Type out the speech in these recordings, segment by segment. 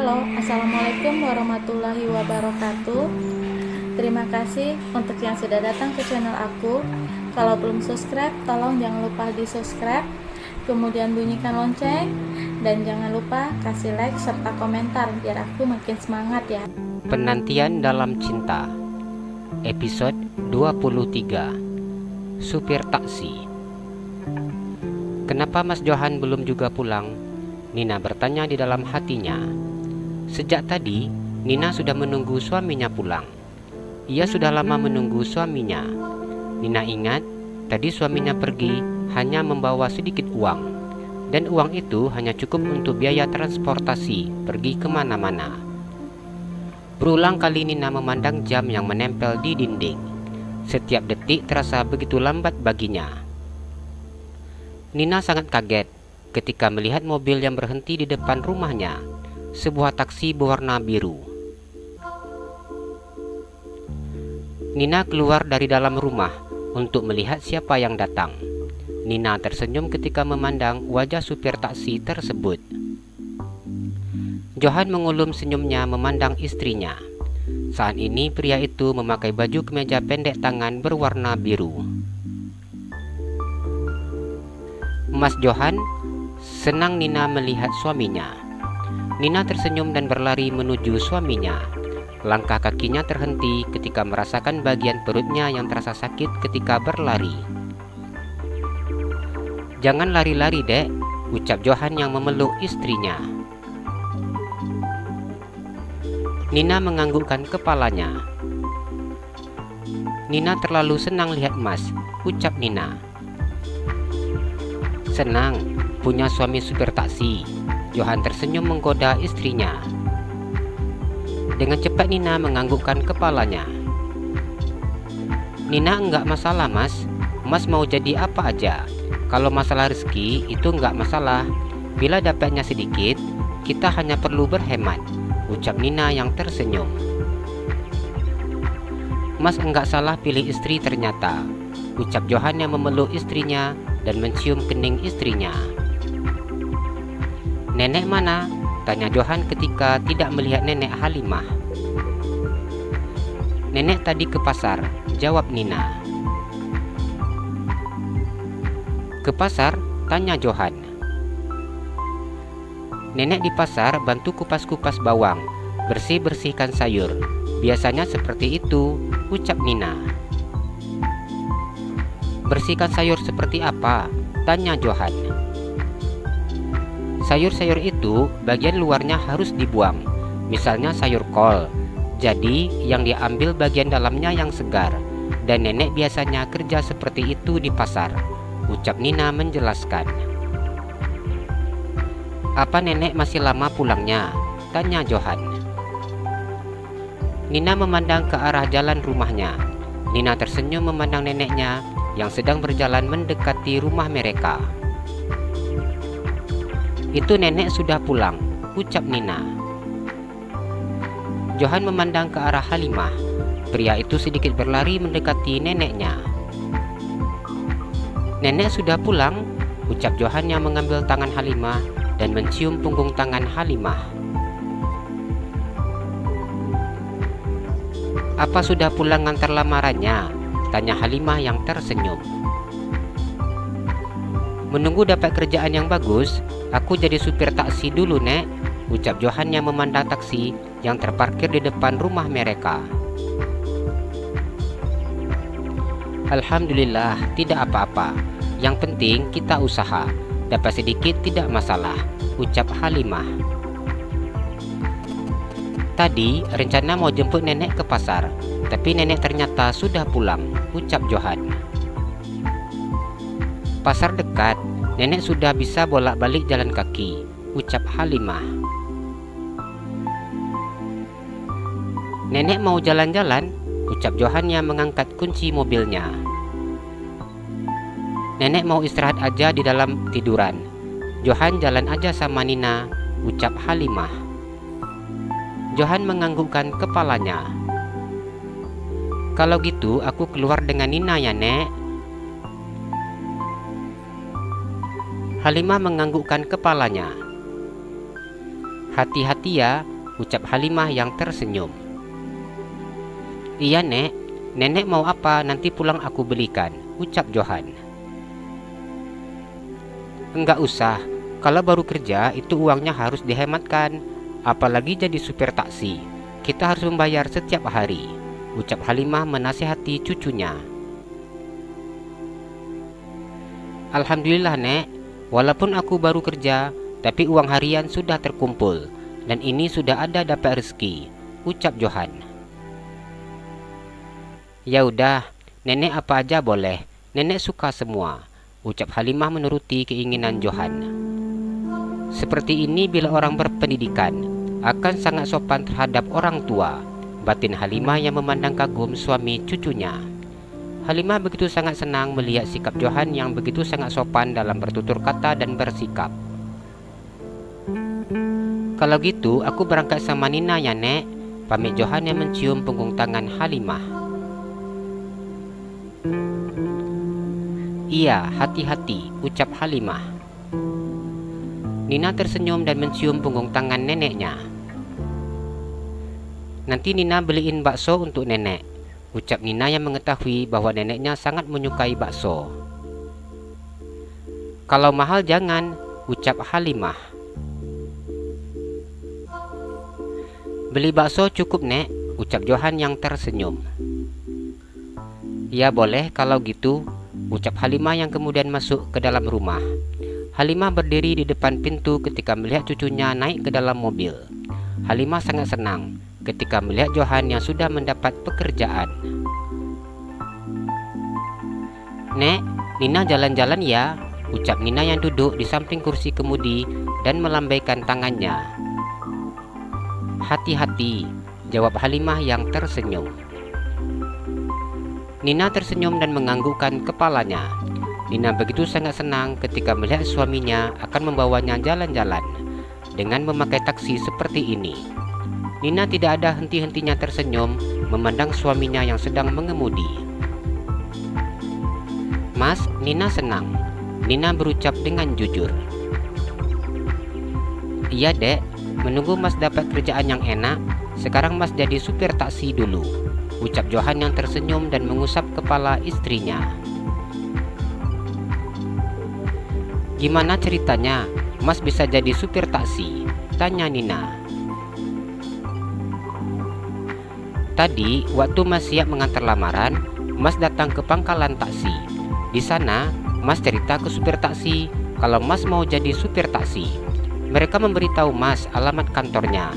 Halo, Assalamualaikum warahmatullahi wabarakatuh. Terima kasih untuk yang sudah datang ke channel aku. Kalau belum subscribe, tolong jangan lupa di subscribe, kemudian bunyikan lonceng, dan jangan lupa kasih like serta komentar biar aku makin semangat ya. Penantian dalam cinta, episode 23. Supir taksi. Kenapa Mas Johan belum juga pulang? Nina bertanya di dalam hatinya. Sejak tadi, Nina sudah menunggu suaminya pulang. Ia sudah lama menunggu suaminya. Nina ingat, tadi suaminya pergi hanya membawa sedikit uang. Dan uang itu hanya cukup untuk biaya transportasi pergi kemana-mana. Berulang kali Nina memandang jam yang menempel di dinding. Setiap detik terasa begitu lambat baginya. Nina sangat kaget ketika melihat mobil yang berhenti di depan rumahnya, sebuah taksi berwarna biru. Nina keluar dari dalam rumah untuk melihat siapa yang datang. Nina tersenyum ketika memandang wajah supir taksi tersebut. Johan mengulum senyumnya memandang istrinya. Saat ini pria itu memakai baju kemeja pendek tangan berwarna biru. Mas Johan senang Nina melihat suaminya. Nina tersenyum dan berlari menuju suaminya. Langkah kakinya terhenti ketika merasakan bagian perutnya yang terasa sakit ketika berlari. "Jangan lari-lari, Dek," ucap Johan yang memeluk istrinya. Nina menganggukkan kepalanya. "Nina terlalu senang lihat Mas," ucap Nina. "Senang punya suami supir taksi." Johan tersenyum menggoda istrinya. Dengan cepat Nina menganggukkan kepalanya. "Nina, enggak masalah Mas. Mas mau jadi apa aja. Kalau masalah rezeki itu enggak masalah. Bila dapatnya sedikit, kita hanya perlu berhemat," ucap Nina yang tersenyum. "Mas enggak salah pilih istri ternyata," ucap Johan yang memeluk istrinya dan mencium kening istrinya. "Nenek mana?" tanya Johan ketika tidak melihat nenek Halimah. "Nenek tadi ke pasar," jawab Nina. "Ke pasar?" tanya Johan. "Nenek di pasar bantu kupas-kupas bawang, bersih-bersihkan sayur. Biasanya seperti itu," ucap Nina. "Bersihkan sayur seperti apa?" tanya Johan. "Sayur-sayur itu bagian luarnya harus dibuang, misalnya sayur kol. Jadi yang diambil bagian dalamnya yang segar. Dan nenek biasanya kerja seperti itu di pasar," ucap Nina menjelaskan. "Apa nenek masih lama pulangnya?" tanya Johan. Nina memandang ke arah jalan rumahnya. Nina tersenyum memandang neneknya yang sedang berjalan mendekati rumah mereka. "Itu nenek sudah pulang," ucap Nina. Johan memandang ke arah Halimah. Pria itu sedikit berlari mendekati neneknya. "Nenek sudah pulang," ucap Johan yang mengambil tangan Halimah dan mencium punggung tangan Halimah. "Apa sudah pulang ngantar lamarannya?" tanya Halimah yang tersenyum. "Menunggu dapat kerjaan yang bagus, aku jadi supir taksi dulu, Nek," ucap Johan yang memandang taksi yang terparkir di depan rumah mereka. "Alhamdulillah, tidak apa-apa. Yang penting kita usaha. Dapat sedikit tidak masalah," ucap Halimah. "Tadi rencana mau jemput nenek ke pasar, tapi nenek ternyata sudah pulang," ucap Johan. "Pasar dekat, nenek sudah bisa bolak-balik jalan kaki," ucap Halimah. "Nenek mau jalan-jalan," ucap Johan yang mengangkat kunci mobilnya. "Nenek mau istirahat aja di dalam tiduran. Johan jalan aja sama Nina," ucap Halimah. Johan menganggukkan kepalanya. "Kalau gitu aku keluar dengan Nina ya, Nek." Halimah menganggukkan kepalanya. "Hati-hati ya, ucap Halimah yang tersenyum. Iya Nek, Nenek mau apa nanti pulang aku belikan, ucap Johan. Enggak usah, kalau baru kerja itu uangnya harus dihematkan, apalagi jadi supir taksi. Kita harus membayar setiap hari, ucap Halimah menasihati cucunya. Alhamdulillah Nek, walaupun aku baru kerja, tapi uang harian sudah terkumpul, dan ini sudah ada dapat rezeki, ucap Johan. Ya udah, Nenek apa aja boleh, Nenek suka semua, ucap Halimah menuruti keinginan Johan. Seperti ini bila orang berpendidikan, akan sangat sopan terhadap orang tua, batin Halimah yang memandang kagum suami cucunya. Halimah begitu sangat senang melihat sikap Johan yang begitu sangat sopan dalam bertutur kata dan bersikap. Kalau gitu aku berangkat sama Nina ya Nek, pamit Johan yang mencium punggung tangan Halimah. Iya, hati-hati, ucap Halimah. Nina tersenyum dan mencium punggung tangan neneknya. Nanti Nina beliin bakso untuk nenek, ucap Nina yang mengetahui bahwa neneknya sangat menyukai bakso. Kalau mahal jangan, ucap Halimah. Beli bakso cukup Nek, ucap Johan yang tersenyum. Ya boleh kalau gitu, ucap Halimah yang kemudian masuk ke dalam rumah. Halimah berdiri di depan pintu ketika melihat cucunya naik ke dalam mobil. Halimah sangat senang ketika melihat Johan yang sudah mendapat pekerjaan. Nek, Nina jalan-jalan ya, ucap Nina yang duduk di samping kursi kemudi dan melambaikan tangannya. Hati-hati, jawab Halimah yang tersenyum. Nina tersenyum dan menganggukkan kepalanya. Nina begitu sangat senang ketika melihat suaminya akan membawanya jalan-jalan dengan memakai taksi seperti ini. Nina tidak ada henti-hentinya tersenyum memandang suaminya yang sedang mengemudi. Mas, Nina senang, Nina berucap dengan jujur. Iya dek, menunggu Mas dapat kerjaan yang enak, sekarang Mas jadi supir taksi dulu, ucap Johan yang tersenyum dan mengusap kepala istrinya. Gimana ceritanya, Mas bisa jadi supir taksi? Tanya Nina. Tadi, waktu Mas siap mengantar lamaran, Mas datang ke pangkalan taksi. Di sana, Mas cerita ke supir taksi kalau Mas mau jadi supir taksi. Mereka memberitahu Mas alamat kantornya.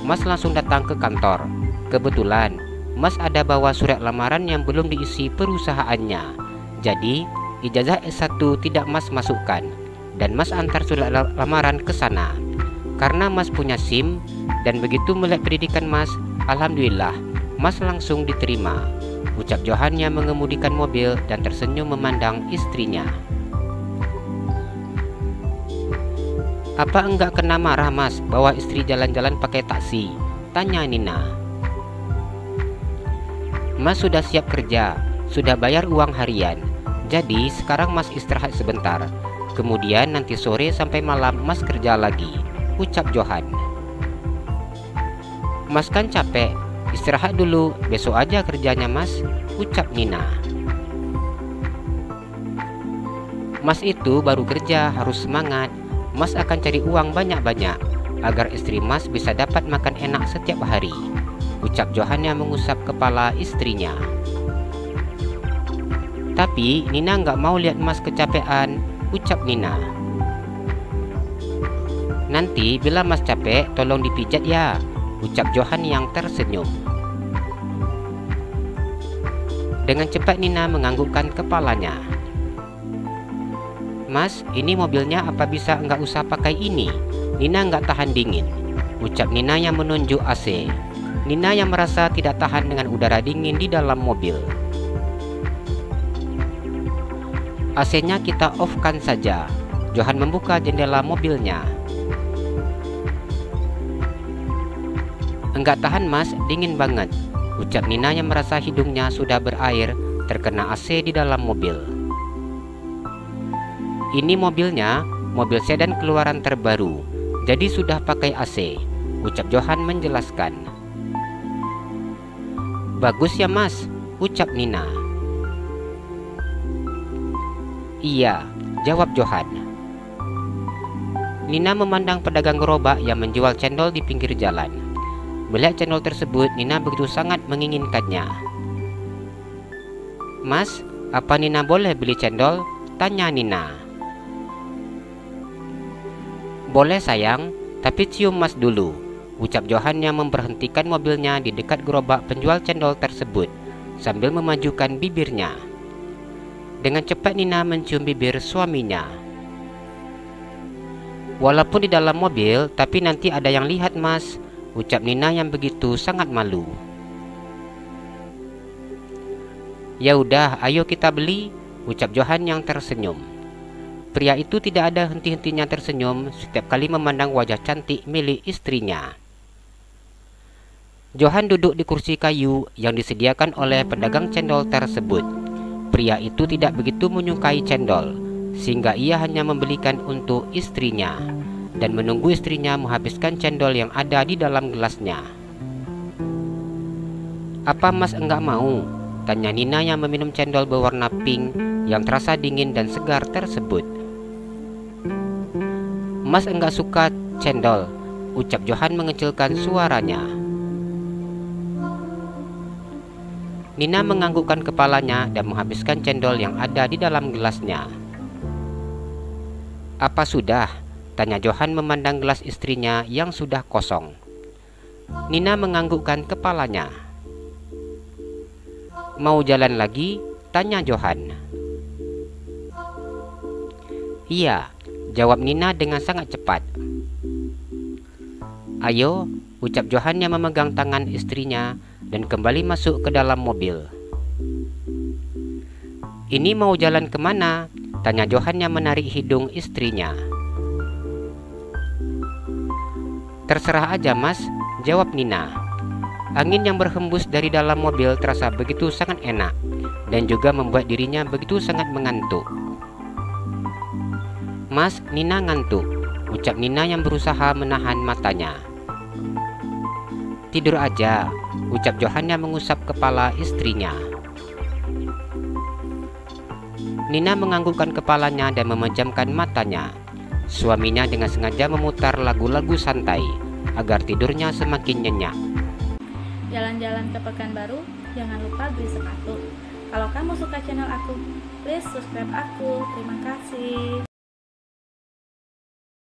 Mas langsung datang ke kantor. Kebetulan, Mas ada bawa surat lamaran yang belum diisi perusahaannya. Jadi, ijazah S1 tidak Mas masukkan, dan Mas antar surat lamaran ke sana. Karena Mas punya SIM, dan begitu melihat pendidikan Mas, alhamdulillah, Mas langsung diterima, ucap Johan yang mengemudikan mobil dan tersenyum memandang istrinya. Apa enggak kena marah Mas bawa istri jalan-jalan pakai taksi? Tanya Nina. Mas sudah siap kerja, sudah bayar uang harian. Jadi sekarang Mas istirahat sebentar. Kemudian nanti sore sampai malam Mas kerja lagi, ucap Johan. Mas kan capek, istirahat dulu, besok aja kerjanya Mas, ucap Nina. Mas itu baru kerja, harus semangat. Mas akan cari uang banyak-banyak agar istri Mas bisa dapat makan enak setiap hari, ucap Johan yang mengusap kepala istrinya. Tapi Nina nggak mau lihat Mas kecapean, ucap Nina. Nanti bila Mas capek tolong dipijat ya, ucap Johan yang tersenyum. Dengan cepat Nina menganggukkan kepalanya. Mas, ini mobilnya apa bisa nggak usah pakai ini? Nina nggak tahan dingin, ucap Nina yang menunjuk AC. Nina yang merasa tidak tahan dengan udara dingin di dalam mobil. AC-nya kita off-kan saja. Johan membuka jendela mobilnya. Enggak tahan Mas, dingin banget, ucap Nina yang merasa hidungnya sudah berair terkena AC di dalam mobil. Ini mobilnya, mobil sedan keluaran terbaru, jadi sudah pakai AC, ucap Johan menjelaskan. Bagus ya Mas, ucap Nina. Iya, jawab Johan. Nina memandang pedagang gerobak yang menjual cendol di pinggir jalan. Melihat cendol tersebut, Nina begitu sangat menginginkannya. Mas, apa Nina boleh beli cendol? Tanya Nina. Boleh sayang, tapi cium Mas dulu, ucap Johan yang memberhentikan mobilnya di dekat gerobak penjual cendol tersebut sambil memajukan bibirnya. Dengan cepat Nina mencium bibir suaminya. Walaupun di dalam mobil, tapi nanti ada yang lihat Mas, ucap Nina yang begitu sangat malu. Ya udah, ayo kita beli, ucap Johan yang tersenyum. Pria itu tidak ada henti-hentinya tersenyum setiap kali memandang wajah cantik milik istrinya. Johan duduk di kursi kayu yang disediakan oleh pedagang cendol tersebut. Pria itu tidak begitu menyukai cendol, sehingga ia hanya membelikan untuk istrinya dan menunggu istrinya menghabiskan cendol yang ada di dalam gelasnya. Apa Mas enggak mau? Tanya Nina yang meminum cendol berwarna pink yang terasa dingin dan segar tersebut. Mas enggak suka cendol, ucap Johan mengecilkan suaranya. Nina menganggukkan kepalanya dan menghabiskan cendol yang ada di dalam gelasnya. Apa sudah? Tanya Johan memandang gelas istrinya yang sudah kosong. Nina menganggukkan kepalanya. Mau jalan lagi? Tanya Johan. Iya, jawab Nina dengan sangat cepat. Ayo, ucap Johan yang memegang tangan istrinya dan kembali masuk ke dalam mobil. Ini mau jalan kemana? Tanya Johan yang menarik hidung istrinya. Terserah aja Mas, jawab Nina. Angin yang berhembus dari dalam mobil terasa begitu sangat enak dan juga membuat dirinya begitu sangat mengantuk. Mas, Nina ngantuk, ucap Nina yang berusaha menahan matanya. Tidur aja, ucap Johan yang mengusap kepala istrinya. Nina menganggukkan kepalanya dan memejamkan matanya. Suaminya dengan sengaja memutar lagu-lagu santai agar tidurnya semakin nyenyak. Jalan-jalan ke Pekanbaru, jangan lupa beli sepatu. Kalau kamu suka channel aku, please subscribe aku. Terima kasih.